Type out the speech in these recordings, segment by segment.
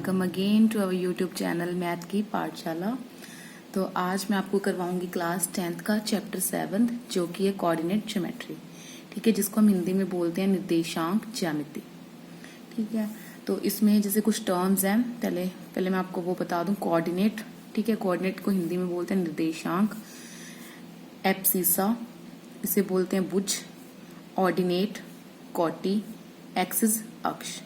Welcome again to our YouTube channel math की पाठशाला। तो आज मैं आपको करवाऊंगी क्लास 10th का चैप्टर 7 जो कि है कोऑर्डिनेट ज्योमेट्री। ठीक है, जिसको हम हिंदी में बोलते हैं निर्देशांक ज्यामिति। ठीक है, तो इसमें जैसे कुछ टर्म्स हैं, पहले मैं आपको वो बता दूं। कोऑर्डिनेट, ठीक है, कोऑर्डिनेट को हिंदी में बोलते हैं निर्देशांक। एब्सिसा इसे बोलते हैं भुज। ऑर्डिनेट कोटि, एक्सिस अक्ष।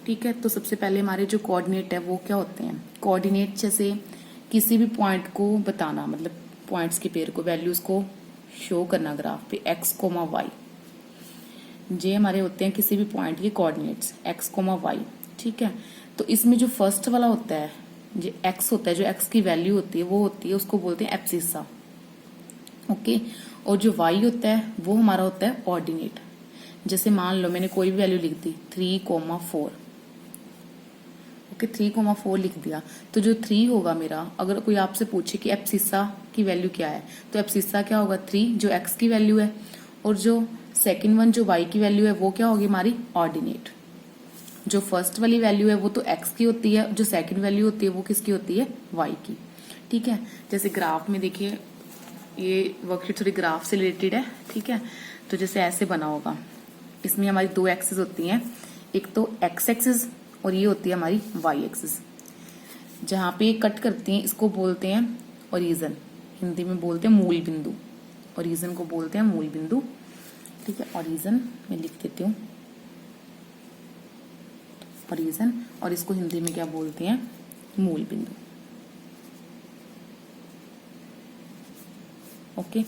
ठीक है, तो सबसे पहले हमारे जो कोऑर्डिनेट है वो क्या होते हैं। कोऑर्डिनेट जैसे किसी भी पॉइंट को बताना, मतलब पॉइंट्स के पेयर को, वैल्यूज को शो करना ग्राफ पे, एक्स कोमा वाई। ये हमारे होते हैं किसी भी पॉइंट के कोऑर्डिनेट्स, एक्स कोमा वाई। ठीक है, तो इसमें जो फर्स्ट वाला होता है, जो एक्स होता है, जो एक्स की वैल्यू होती है वो होती है, उसको बोलते हैं एब्सिसा। ओके, और जो वाई होता है वो हमारा होता है ऑर्डिनेट। जैसे मान लो मैंने कोई भी वैल्यू लिख दी 3,4। ओके, 3,4 लिख दिया, तो जो 3 होगा मेरा, अगर कोई आपसे पूछे कि एब्सिसा की वैल्यू क्या है, तो एब्सिसा क्या होगा 3, जो एक्स की वैल्यू है, और जो सेकंड वन जो वाई की वैल्यू है वो क्या होगी हमारी ऑर्डिनेट। जो फर्स्ट वाली वैल्यू है वो तो एक्स की होती है, जो सेकंड वैल्यू होती है वो किसकी होती है, वाई की। ठीक है, जैसे ग्राफ में देखिए, ये वर्कशीट थोड़ी ग्राफ से रिलेटेड है। ठीक है, तो जैसे ऐसे बना होगा, इसमें हमारी दो एक्सिस होती हैं, एक तो एक्स एक्सिस और ये होती है हमारी वाई एक्सिस। जहां पे कट करती हैं इसको बोलते हैं ओरिजिन, हिंदी में बोलते हैं मूल बिंदु। ओरिजिन को बोलते हैं मूल बिंदु। ठीक है, ओरिजिन मैं लिख देती हूँ, ओरिजिन, और इसको हिंदी में क्या बोलते हैं, मूल बिंदु। ओके,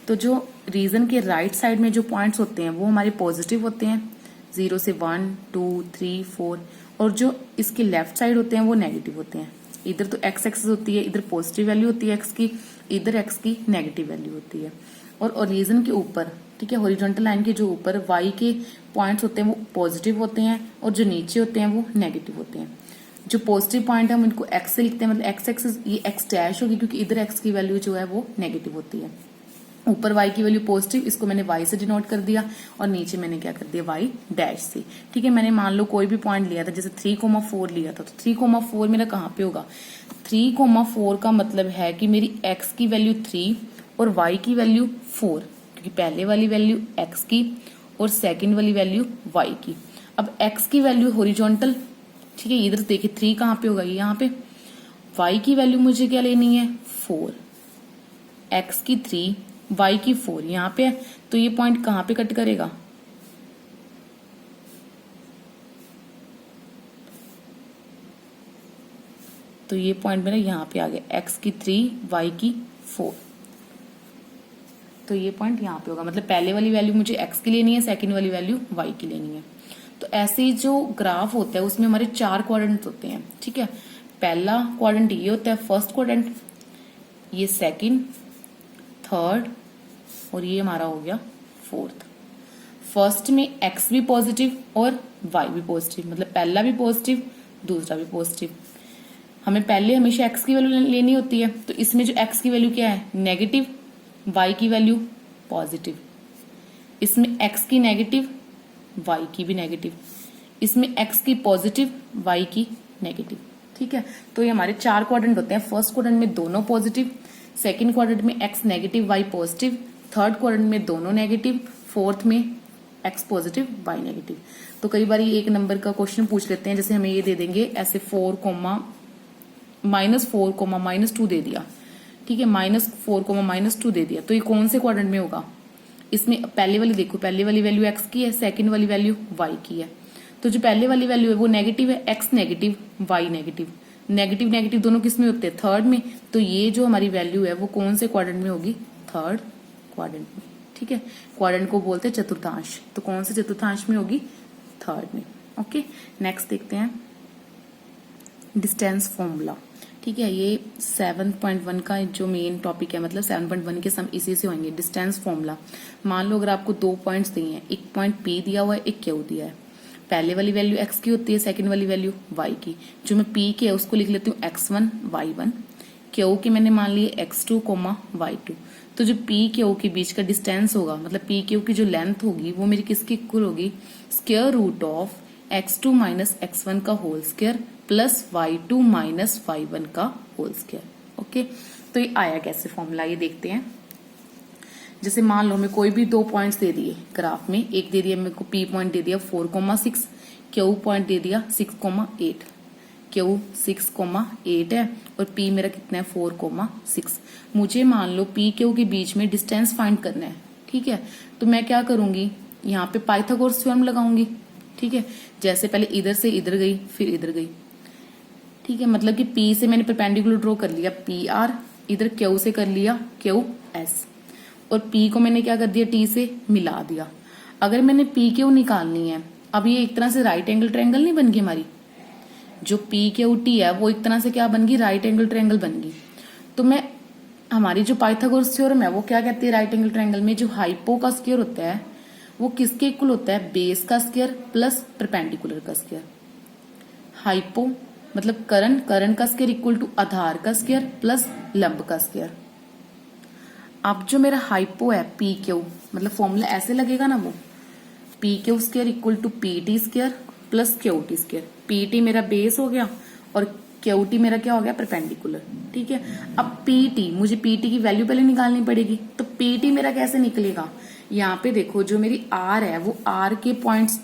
तो जो रीजन के राइट साइड में जो पॉइंट्स होते हैं वो हमारे पॉजिटिव होते हैं, 0 से 1, 2, 3, 4, और जो इसके लेफ्ट साइड होते हैं वो नेगेटिव होते हैं। इधर तो एक्स एक्सिस होती है, इधर पॉजिटिव वैल्यू होती है एक्स की, इधर एक्स की नेगेटिव वैल्यू होती है। और ओरिजिन के ऊपर, ठीक है, हॉरिजॉन्टल लाइन के जो ऊपर वाई के पॉइंट्स होते हैं वो पॉजिटिव होते हैं, और जो नीचे होते हैं वो नेगेटिव होते हैं। जो पॉजिटिव पॉइंट है हम इनको एक्स से लिखते हैं, मतलब एक्स एक्सिस, ये एक्स डैश होगी क्योंकि इधर एक्स की वैल्यू जो है वो नेगेटिव होती है। ऊपर y की वैल्यू पॉजिटिव, इसको मैंने y से डिनोट कर दिया, और नीचे मैंने क्या कर दिया, y डैश से। ठीक है, मैंने मान लो कोई भी पॉइंट लिया था, जैसे 3,4 लिया था, तो 3,4 मेरा कहाँ पे होगा, 3,4 का मतलब है कि मेरी x की वैल्यू 3 और y की वैल्यू 4, क्योंकि पहले वाली वैल्यू x की और सेकेंड वाली वैल्यू y की। अब x की वैल्यू हॉरिजॉन्टल, ठीक है, इधर देखिए 3 कहाँ पे होगा, ये यहाँ पे। y की वैल्यू मुझे क्या लेनी है, 4, x की 3, y की 4 यहाँ पे है, तो ये पॉइंट कहाँ पे कट करेगा, तो ये पॉइंट मेरा यहाँ पे आ गया, x की 3, y की 4, तो ये पॉइंट यहाँ पे होगा। मतलब पहले वाली वैल्यू मुझे x की लेनी है, सेकंड वाली वैल्यू y की लेनी है। तो ऐसे ही जो ग्राफ होता है उसमें हमारे 4 क्वाड्रेंट होते हैं। ठीक है, पहला क्वाड्रेंट ये होता है फर्स्ट क्वाड्रेंट, ये सेकंड, थर्ड, और ये हमारा हो गया फोर्थ। फर्स्ट में x भी पॉजिटिव और y भी पॉजिटिव, मतलब पहला भी पॉजिटिव, दूसरा भी पॉजिटिव। हमें पहले हमेशा x की वैल्यू लेनी होती है, तो इसमें जो x की वैल्यू क्या है, नेगेटिव, y की वैल्यू पॉजिटिव। इसमें x की नेगेटिव, y की भी नेगेटिव। इसमें x की पॉजिटिव, y की नेगेटिव। ठीक है, तो ये हमारे 4 क्वाड्रेंट होते हैं। फर्स्ट क्वाड्रेंट में दोनों पॉजिटिव, सेकेंड क्वाड्रेंट में x negative, y positive, third quadrant में दोनों नेगेटिव, फोर्थ में x पॉजिटिव, y नेगेटिव। तो कई बार ये एक नंबर का क्वेश्चन पूछ लेते हैं, जैसे हमें ये दे देंगे ऐसे -4, -2 दे दिया। ठीक है, -4, -2 दे दिया, तो ये कौन से क्वाड्रेंट में होगा, इसमें पहले वाली देखो, पहले वाली वैल्यू x की है, सेकेंड वाली वैल्यू y की है। तो जो पहले वाली वैल्यू है वो नेगेटिव है, x negative, y negative. Negative negative दोनों किस में होते हैं, थर्ड में। तो ये जो हमारी वैल्यू है वो कौन से क्वाड्रेंट में होगी, थर्ड क्वाड्रेंट में। ठीक है, क्वाड्रेंट को बोलते हैं चतुर्थांश, तो कौन से चतुर्थांश में होगी, थर्ड में। ओके, नेक्स्ट देखते हैं डिस्टेंस फॉर्मूला। ठीक है, ये 7.1 का जो मेन टॉपिक है, मतलब 7.1 के सम इसी से होंगे। डिस्टेंस फॉर्मूला, मान लो अगर आपको 2 पॉइंट्स दिए हैं, एक पॉइंट P दिया हुआ है, एक Q दिया है। पहले वाली वैल्यू x की होती है, सेकंड वाली वैल्यू y की। जो मैं P की है उसको लिख लेती हूँ x1, y1। Q की मैंने मान ली x2, y2। तो जो P Q के बीच का डिस्टेंस होगा, मतलब P Q की जो लेंथ होगी वो मेरी किसकी इक्वल होगी, square root of x2 minus x1 का whole square plus y2 minus y1 का होल स्क्वायर। ओके, तो ये आया कैसे फॉर्मूला, ये देखते हैं। जैसे मान लो मैं कोई भी 2 पॉइंट्स दे दिए ग्राफ में, एक दे दिया मेरे को P पॉइंट दे दिया 4,6, Q पॉइंट दे दिया 6,8, Q 6,8 है और P मेरा कितना है 4,6। मुझे मान लो P Q के बीच में डिस्टेंस फाइंड करना है, ठीक है। तो मैं क्या करूंगी, यहाँ पे पाइथागोरस थ्योरम लगाऊंगी, ठीक है। जैसे पहले इधर से इधर गई फिर इधर गई, ठीक है। मतलब कि P से मैंने परपेंडिकुलर ड्रॉ कर लिया PR, इधर Q से कर लिया QS और P को मैंने क्या कर दिया T से मिला दिया। अगर मैंने PQ निकालनी है, अब ये एक तरह से राइट एंगल ट्रायंगल नहीं बन गई हमारी, जो PQT है वो एक तरह से क्या बन गई, राइट एंगल ट्रायंगल बन गई। तो मैं हमारी जो पाइथागोरस थ्योरम है वो क्या कहती है, राइट एंगल ट्रायंगल में जो हाइपो का स्क्वायर होता है वो किसके इक्वल होता है, बेस का स्क्वायर प्लस परपेंडिकुलर का स्क्वायर। हाइपो मतलब करण का स्क्वायर इक्वल टू आधार का स्क्वायर प्लस लंब का स्क्वायर। अब जो मेरा हाइपो है PQ, मतलब फॉर्मूला ऐसे लगेगा ना, वो PQ square equal to PT square plus QT square. PT मेरा बेस हो गया और QT मेरा क्या हो गया, परपेंडिकुलर, ठीक है। अब PT, मुझे PT की वैल्यू पहले निकालनी पड़ेगी, तो PT मेरा कैसे निकलेगा, यहाँ पे देखो जो मेरी R है वो R के पॉइंट्स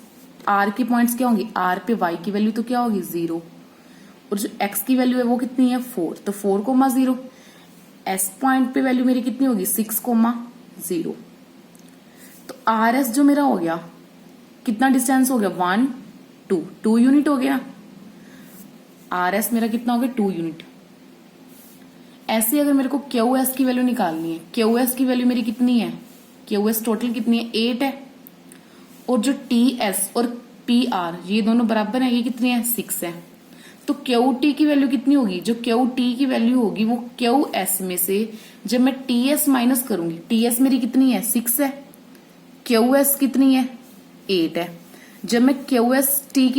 क्या होंगे, R पे Y की वैल्यू तो क्या होगी 0 और जो X की वैल्यू है वो कितनी है 4, तो 4,0। S पॉइंट पे वैल्यू मेरी कितनी होगी 6,0। तो RS जो मेरा हो गया, कितना डिस्टेंस हो गया 1 2 यूनिट हो गया। RS मेरा कितना हो गया 2 यूनिट। ऐसे अगर मेरे को QS की वैल्यू निकालनी है, QS की वैल्यू मेरी कितनी है, QS टोटल कितनी है 8 है और जो TS और PR ये दोनों बराबर है, ये कितनी है 6 है। तो QT की वैल्यू कितनी होगी, जो QT की वैल्यू होगी वो QS में से जब मैं TS माइनस करूंगी, TS मेरी कितनी है 6 है, QS कितनी है 8 है। जब मैं QT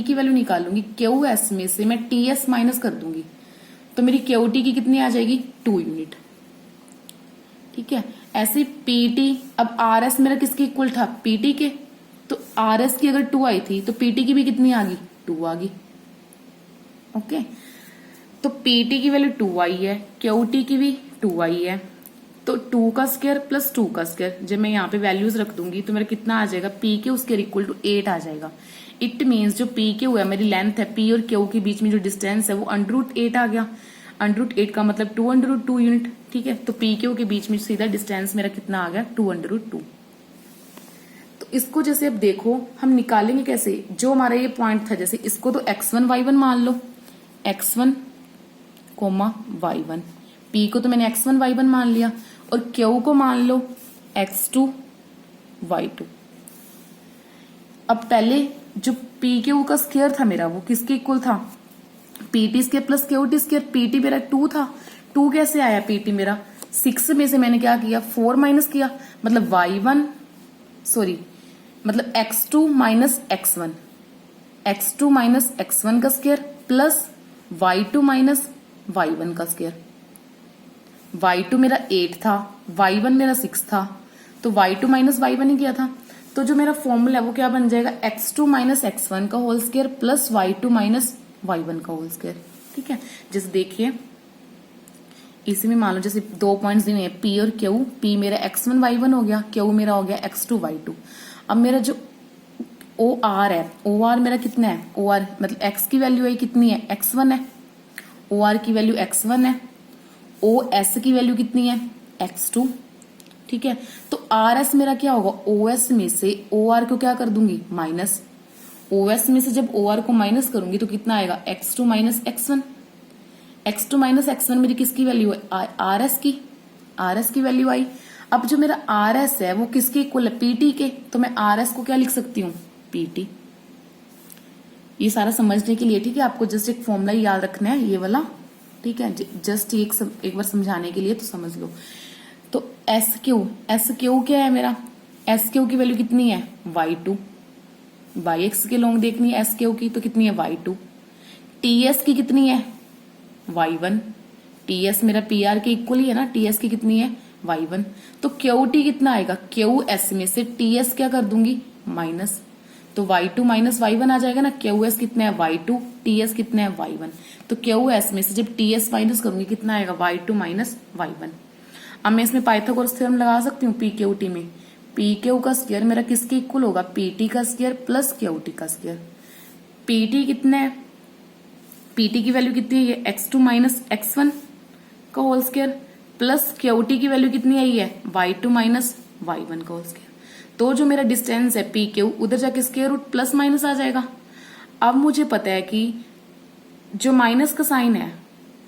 की वैल्यू निकालूंगी, QS में से मैं TS माइनस कर दूंगी तो मेरी QT की कितनी आ जाएगी 2 यूनिट, ठीक है। ऐसे PT, अब RS मेरा किसके इक्वल था PT के, तो RS की अगर 2 आई थी तो PT की भी कितनी आ गई 2 आ गई। ओके, तो PT की वैल्यू 2 आई है, QT की भी 2 आई है, तो 2 का स्क्वायर प्लस 2 का स्क्वायर जब मैं यहाँ पे वैल्यूज रख दूंगी तो मेरा कितना आ जाएगा, PQ स्क्वायर इक्वल टू 8 आ जाएगा। इट मीन्स जो PQ है मेरी लेंथ है, P और Q के बीच में जो डिस्टेंस है वो √8 आ गया। √8 का मतलब 2 यूनिट, ठीक है। तो PQ के बीच में सीधा डिस्टेंस मेरा कितना आ गया 2 तो इसको जैसे अब देखो हम निकालेंगे कैसे, जो हमारा ये पॉइंट था, जैसे इसको तो x1 y1 मान लो, x1 y1, P को तो मैंने x1 y1 मान लिया और Q को मान लो x2 y2। अब पहले जो PQ का स्क्वायर था मेरा वो किसके इक्वल था, PT square plus QT square. PT मेरा 2 था, 2 कैसे आया, PT मेरा 6 में से मैंने क्या किया 4 माइनस किया, मतलब मतलब x2 minus x1, x2 minus x1 का square plus y2 minus y1 का स्क्वायर। y2 मेरा 8 था, y1 मेरा 6 था, तो y2 माइनस y1 ही किया था। तो जो मेरा फॉर्मूला है वो क्या बन जाएगा, x2 माइनस x1 का whole square plus y2 minus y1 का होल स्क्वायर, ठीक है। जैसे देखिए इसी में मान लो जैसे 2 पॉइंट्स दिए हैं P और Q, P मेरा x1 y1 हो गया, Q मेरा हो गया x2 y2। अब मेरा जो OR है, OR मेरा कितना है, OR मतलब x की वैल्यू है कितनी है x1 है, OR की वैल्यू x1 है, OS की वैल्यू कितनी है x2, ठीक है। तो RS मेरा क्या होगा, OS में से OR को क्या कर दूंगी माइनस, OS में से जब OR को माइनस करूंगी तो कितना आएगा x2 minus x1। x2 minus x1 मेरी किसकी वैल्यू है, RS की वैल्यू आई। अब जो मेरा RS है वो किसके इक्वल है, PT के, तो मैं RS को क्या लिख सकती हूँ PT। ये सारा समझने के लिए, ठीक है, आपको जस्ट एक फॉर्मूला याद रखना है ये वाला, ठीक है, जस्ट एक बार समझाने के लिए तो समझ लो। तो SQ क्या है मेरा, SQ की वैल्यू कितनी है y2, yx के लॉन्ग देखनी है SQ की तो कितनी है y2, TS की कितनी है y1, TS मेरा PR के इक्वल ही है ना, TS की कितनी है y1। तो QT कितना आएगा, QS में से TS क्या कर दूंगी माइनस, तो y2 माइनस y1 आ जाएगा ना। QS कितना है y2, TS कितना है y1। तो QS में से जब TS माइनस करूंगी कितना आएगा y2 माइनस y1। अब मैं इसमें पाइथागोरस थ्योरम लगा सकती हूँ PQT में। PQ का स्क्वायर मेरा किसके इक्वल होगा, PT का स्क्वायर प्लस QT का स्क्वायर। PT कितना है, PT की वैल्यू कितनी है, ये x2 माइनस x1 का होल स्क्वायर प्लस QT की वैल्यू कितनी आई है, y2 माइनस y1 का होल स्क्वायर। तो जो मेरा डिस्टेंस है PQ उधर जाके स्क्वायर रूट प्लस माइनस आ जाएगा। अब मुझे पता है कि जो माइनस का साइन है,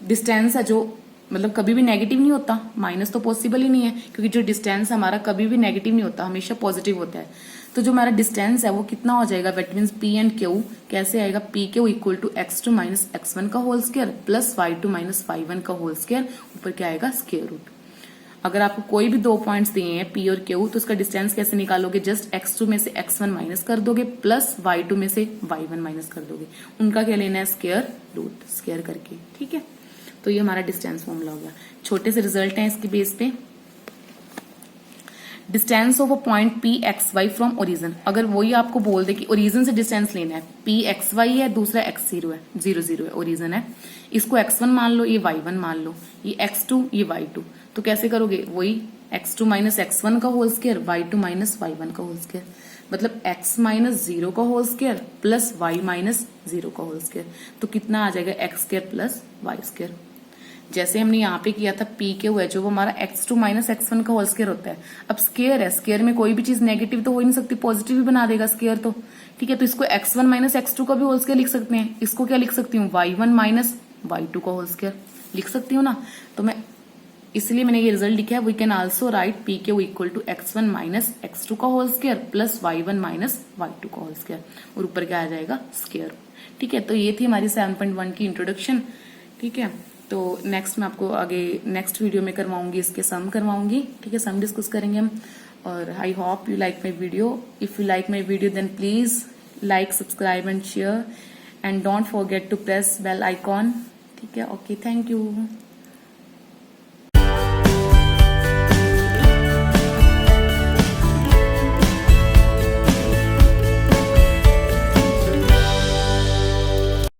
डिस्टेंस है जो मतलब कभी भी नेगेटिव नहीं होता, माइनस तो पॉसिबल ही नहीं है क्योंकि जो डिस्टेंस हमारा कभी भी नेगेटिव नहीं होता, हमेशा पॉजिटिव होता है। तो जो हमारा डिस्टेंस है वो कितना हो जाएगा, that means P and Q कैसे आएगा, PQ equal to x2 minus x1 का whole square plus y2 minus y1 का होल स्क्वायर, ऊपर क्या आएगा स्क्वायर रूट। अगर आपको कोई भी दो पॉइंट्स दिए हैं P और Q तो उसका डिस्टेंस कैसे निकालोगे, जस्ट x2 में से x1 माइनस कर दोगे प्लस y2 में से y1 माइनस कर दोगे, उनका क्या लेना है स्क्वायर रूट, स्क्वायर करके। ठीक है, तो ये हमारा डिस्टेंस फॉर्मूला हो गया। छोटे से रिजल्ट हैं इसके बेस पे। Distance of a point PXY from origin, अगर वही आपको बोल दे कि ओरिजिन से डिस्टेंस लेना है, PXY है, दूसरा x0 है, 0 है, ओरिजिन है, इसको x1 मान लो, ये y1 मान लो, ये x2, ये y2, तो कैसे करोगे, वही x2 माइनस x1 का whole square, y2 minus y1 का होल स्क्वायर, मतलब x माइनस 0 का whole square plus y minus 0 का होल स्क्वायर, तो कितना आ जाएगा x square plus y square. जैसे हमने यहाँ पे किया था PQ है जो वो हमारा x2 माइनस x1 का होल स्क्वायर होता है। अब स्क्वायर है, स्क्वायर में कोई भी चीज नेगेटिव तो हो ही नहीं सकती, पॉजिटिव ही बना देगा स्क्वायर तो। ठीक है, तो इसको x1 माइनस x2 का भी होल स्क्वायर लिख सकते हैं। इसको क्या लिख सकती हूँ, y1 माइनस y2 का होल स्क्वायर लिख सकती हूँ ना। तो मैं इसलिए मैंने ये रिजल्ट लिखा है, we can also write PQ equal to x1 minus x2 का whole square plus y1 minus y2 का होल स्क्वायर, और ऊपर क्या आ जाएगा स्क्वायर। ठीक है, तो ये थी हमारी 7.1 की इंट्रोडक्शन। ठीक है, तो नेक्स्ट मैं आपको आगे नेक्स्ट वीडियो में करवाऊंगी, इसके सम करवाऊंगी। ठीक है, सम डिस्कस करेंगे हम। और I hope you like my video. If you like my video then please like, subscribe and share, and don't forget to press bell icon. ठीक है, ओके, थैंक यू।